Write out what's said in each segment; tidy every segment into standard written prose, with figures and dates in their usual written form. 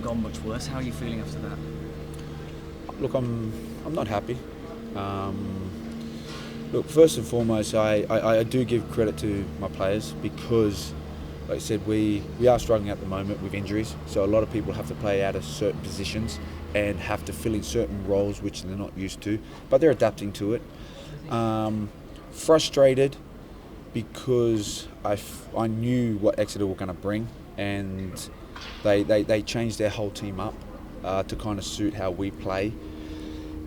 have gone much worse. How are you feeling after that? Look, I'm not happy. Look, first and foremost, I do give credit to my players because, like I said, we are struggling at the moment with injuries. So a lot of people have to play out of certain positions and have to fill in certain roles which they're not used to, but they're adapting to it. Frustrated because I knew what Exeter were going to bring, and they changed their whole team up to kind of suit how we play.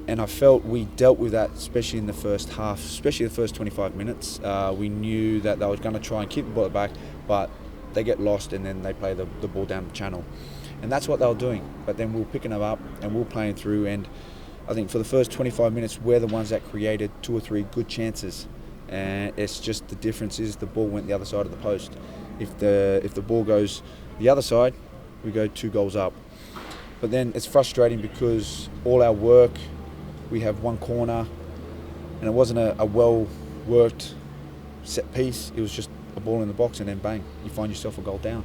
And I felt we dealt with that, especially in the first half, especially the first 25 minutes. We knew that they were going to try and keep the ball back, but they get lost and then they play the ball down the channel. And that's what they were doing. But then we were picking them up and we were playing through. And I think for the first 25 minutes, we're the ones that created 2 or 3 good chances. And it's just the difference is the ball went the other side of the post. If the ball goes the other side, we go 2 goals up. But then it's frustrating because all our work, we have one corner, and it wasn't a well-worked set piece. It was just a ball in the box, and then bang, you find yourself a goal down.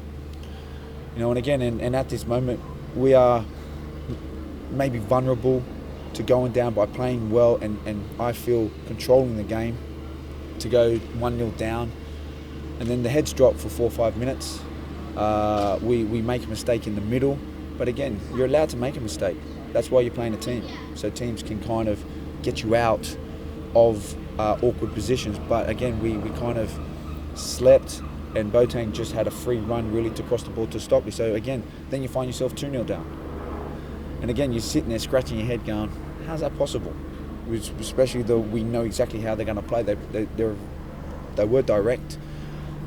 You know, and again, and at this moment, we are maybe vulnerable to going down by playing well, and I feel controlling the game to go 1-0 down, and then the heads drop for 4 or 5 minutes. We make a mistake in the middle, but again, you're allowed to make a mistake. That's why you're playing a team. So teams can kind of get you out of awkward positions. But again, we kind of slept, and Boateng just had a free run really to cross the ball to Stockley. So again, then you find yourself 2-0 down. And again, you're sitting there scratching your head going, how's that possible? Especially though we know exactly how they're going to play. They were direct.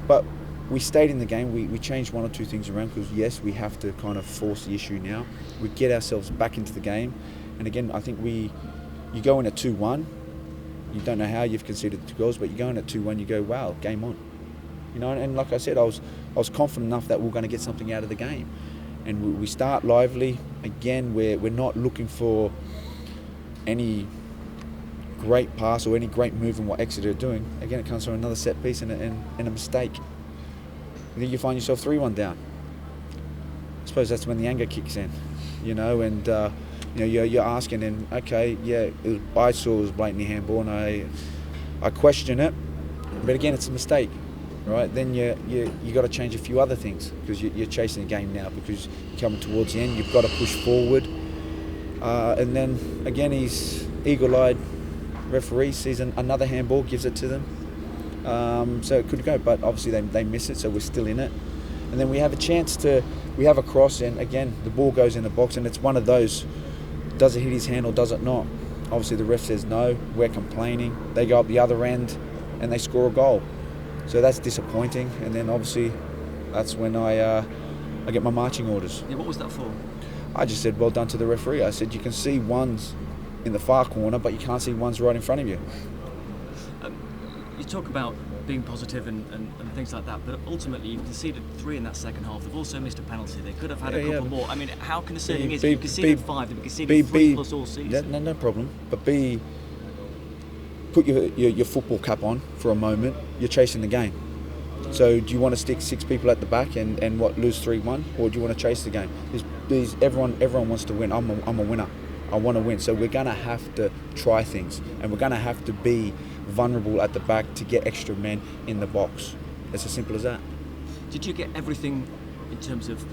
But we stayed in the game. We changed 1 or 2 things around because, yes, we have to kind of force the issue now. We get ourselves back into the game. And again, I think you go in at 2-1. You don't know how you've conceded 2 goals, but you go in at 2-1, you go, wow, game on. You know, and like I said, I was confident enough that we're going to get something out of the game. And we start lively. Again, we're not looking for any great pass or any great move in what Exeter are doing. Again, it comes from another set piece and a mistake. And then you find yourself 3-1 down. I suppose that's when the anger kicks in, you know, and you're asking, and okay, yeah, I saw it was blatantly handball, and I question it, but again, it's a mistake, right? Then you got to change a few other things because you're chasing the game now because you're coming towards the end. You've got to push forward, and then again, he's eagle-eyed referee sees another handball, gives it to them. So it could go, but obviously they miss it, so we're still in it. And then we have a cross, and again, the ball goes in the box, and it's one of those, does it hit his hand or does it not? Obviously the ref says no, we're complaining, they go up the other end, and they score a goal. So that's disappointing, and then obviously that's when I get my marching orders. Yeah, what was that for? I just said, well done to the referee. I said, you can see ones in the far corner, but you can't see ones right in front of you. You talk about being positive and things like that, but ultimately you've conceded 3 in that second half. They've also missed a penalty. They could have had a couple more. I mean, how concerning is it? You've conceded 5, they've conceded 3 plus all season. No problem. But put your football cap on for a moment. You're chasing the game. So do you want to stick 6 people at the back and lose 3-1, or do you want to chase the game? Everyone wants to win. I'm a winner. I want to win. So we're going to have to try things, and we're going to have to be vulnerable at the back to get extra men in the box. It's as simple as that. Did you get everything in terms of,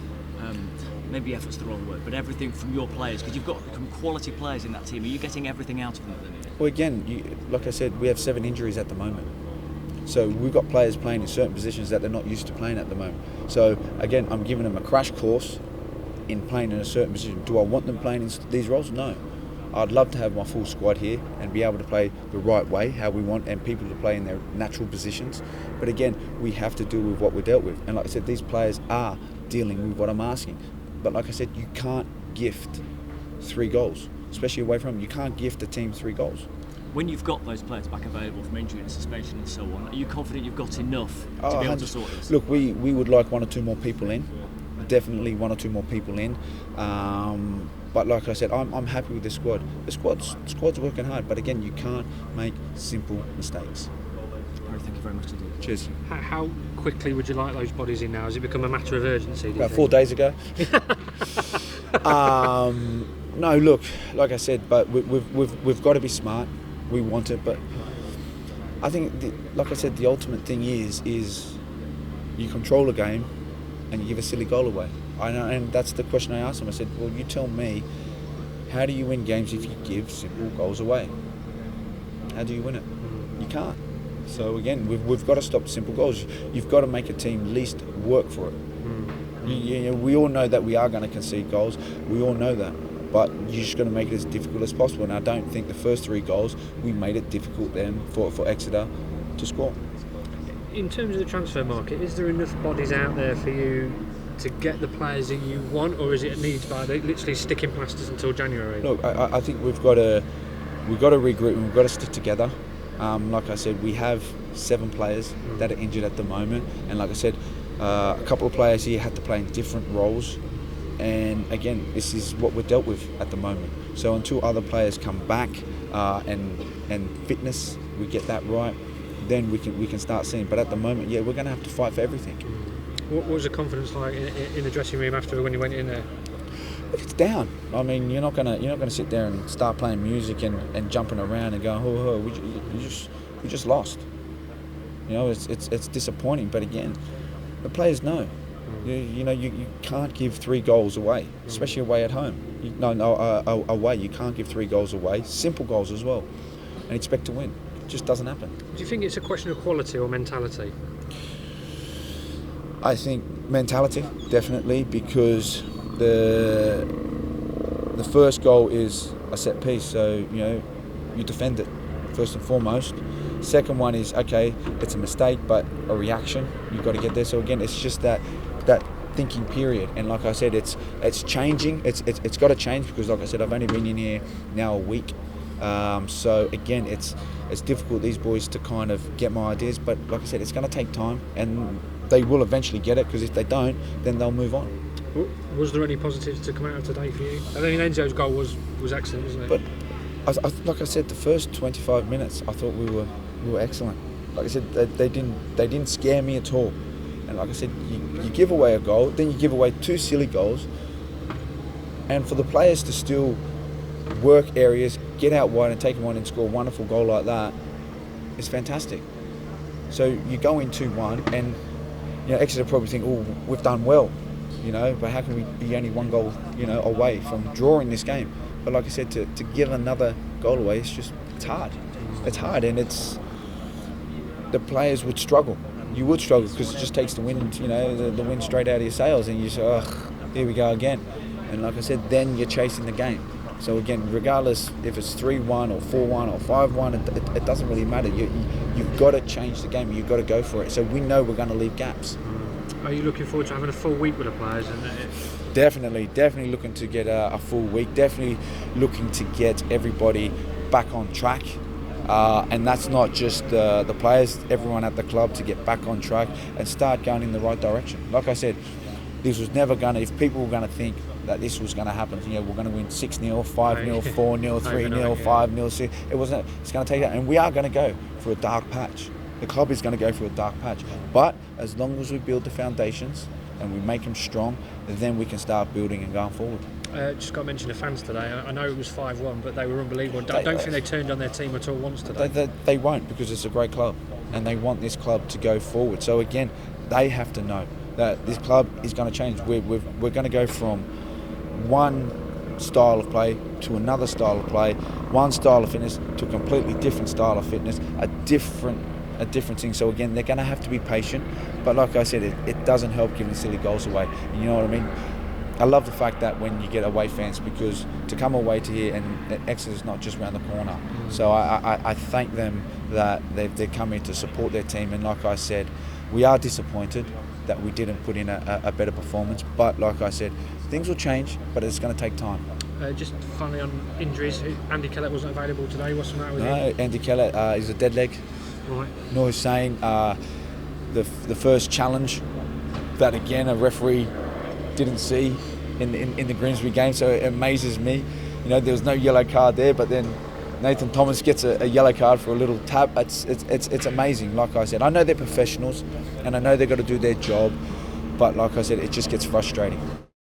maybe effort's the wrong word, but everything from your players? Because you've got some quality players in that team. Are you getting everything out of them at the minute? Well, again, like I said, we have 7 injuries at the moment. So we've got players playing in certain positions that they're not used to playing at the moment. So again, I'm giving them a crash course in playing in a certain position. Do I want them playing in these roles? No. I'd love to have my full squad here and be able to play the right way, how we want, and people to play in their natural positions. But again, we have to deal with what we're dealt with. And like I said, these players are dealing with what I'm asking. But like I said, you can't gift 3 goals, especially away from them. You can't gift a team 3 goals. When you've got those players back available from injury and suspension and so on, are you confident you've got enough to be able to sort this? Look, we would like 1 or 2 more people in. Definitely 1 or 2 more people in. But like I said, I'm happy with the squad. The squad's working hard, but again, you can't make simple mistakes. Harry, thank you very much indeed. Cheers. How quickly would you like those bodies in now? Has it become a matter of urgency? About 4 days ago. No, look, like I said, but we've got to be smart. We want it, but I think, like I said, the ultimate thing is you control a game and you give a silly goal away. I know, and that's the question I asked him. I said, well, you tell me, how do you win games if you give simple goals away? How do you win it? You can't. So again, we've got to stop simple goals. You've got to make a team at least work for it. We all know that we are going to concede goals. We all know that. But you're just going to make it as difficult as possible. And I don't think the first 3 goals, we made it difficult then for Exeter to score. In terms of the transfer market, is there enough bodies out there for you to get the players that you want, or is it needs by literally sticking plasters until January? Look, I think we've got to regroup and we've got to stick together. Like I said, we have 7 players that are injured at the moment, and like I said, a couple of players here had to play in different roles, and again, this is what we're dealt with at the moment. So until other players come back and fitness, we get that right, then we can start seeing. But at the moment, we're going to have to fight for everything. What was the confidence like in the dressing room after when you went in there? It's down. I mean, you're not gonna sit there and start playing music and jumping around and going, oh, we just lost. It's disappointing. But again, the players know. You can't give 3 goals away, especially away at home. Away you can't give 3 goals away, simple goals as well, and expect to win. It just doesn't happen. Do you think it's a question of quality or mentality? I think mentality, definitely, because the first goal is a set piece, so you defend it first and foremost. Second one is, okay, it's a mistake, but a reaction. You've got to get there. So again, it's just that thinking period. And like I said, it's changing. It's got to change because, like I said, I've only been in here now a week. So again, it's difficult, these boys, to kind of get my ideas. But like I said, it's going to take time, and they will eventually get it, because if they don't, then they'll move on. Was there any positives to come out of today for you? I mean, Enzo's goal was excellent, wasn't it? But like I said, the first 25 minutes, I thought we were excellent. Like I said, they didn't scare me at all. And like I said, you give away a goal, then you give away 2 silly goals, and for the players to still work areas, get out wide and take them on and score a wonderful goal like that is fantastic. So you go in 2-1, and Exeter probably think, oh, we've done well, but how can we be only 1 goal, away from drawing this game? But like I said, to give another goal away, it's hard. It's hard, and the players would struggle. You would struggle because it just takes the wind, the wind straight out of your sails, and you say, oh, here we go again. And like I said, then you're chasing the game. So again, regardless if it's 3-1 or 4-1 or 5-1, it doesn't really matter. You've got to change the game. You've got to go for it. So we know we're going to leave gaps. Are you looking forward to having a full week with the players? Definitely looking to get a full week. Definitely looking to get everybody back on track. And that's not just the players, everyone at the club, to get back on track and start going in the right direction. Like I said, this was never going to, if people were going to think that this was going to happen, we're going to win 6-0, 5-0, 4-0, 3-0, 5-0, 6. It wasn't. It's going to take that, and we are going to go for a dark patch. The club is going to go for a dark patch. But as long as we build the foundations and we make them strong, then we can start building and going forward. Just got to mention the fans today. I know it was 5-1, but they were unbelievable. I don't think they turned on their team at all once today. They won't, because it's a great club, and they want this club to go forward. So again, they have to know that this club is going to change. We're going to go from one style of play to another style of play, one style of fitness to a completely different style of fitness, a different thing. So again, they're going to have to be patient. But like I said, it doesn't help giving silly goals away. You know what I mean? I love the fact that when you get away fans, because to come away to here, and Exeter's not just around the corner. So I thank them that they're coming to support their team. And like I said, we are disappointed that we didn't put in a better performance. But like I said, things will change, but it's going to take time. Just finally on injuries, Andy Kellett wasn't available today. What's the matter with him? No, Andy Kellett is a dead leg. Right. Noor Hussain, the first challenge that again a referee didn't see in the Grimsby game, so it amazes me. There was no yellow card there, but then Nathan Thomas gets a yellow card for a little tap. It's amazing. Like I said, I know they're professionals and I know they've got to do their job, but like I said, it just gets frustrating.